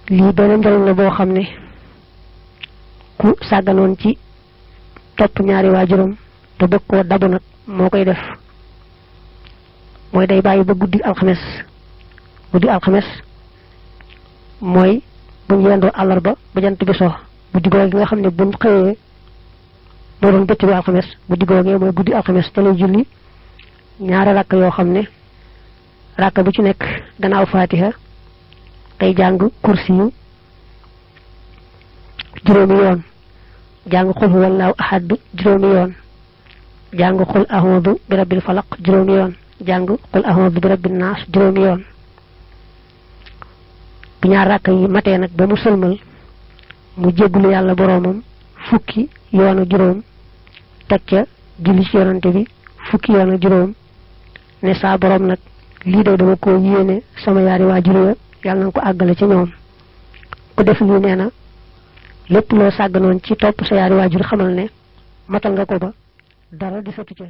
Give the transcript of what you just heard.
lii beneen njëriñ la boo xam ne ku sàgganoon ci topp ñaari waajuram te bëgg koo dabu nag moo koy def mooy day bàyyi ba guddi alxames mooy buñ yendoo àllarba ba jant bi so guddi googu gi nga xam ne buñ xëyee moo doon bëccëgu alxames guddi googee mooy guddi alxames te lay julli ñaari rakk yoo xam ne rakk bu ci nekk gannaaw faatiha tey jàng kursi yu juróomi yoon jàng xul huwallaahu ahad juróomi yoon jàng xul a'uudu bi rabbil falaq juróomi yoon jàng xul a'uudu bi rabbin naas juróomi yoon bu ñaar rakk yi matee nag ba mu sëlmal mu jéggulu yàlla boroomam fukki yoon ak juróom teg ca julli ci yonante bi fukki yoon ak juróom ne saa boroom nag lii de dama ko yéene sama yaari waajur ya yàlla na ko àggale ci ñoom ku def lii nee na lépp loo sàgganoon ci topp sa yaari waajur xamal ne matal nga ko ba dara di satu ca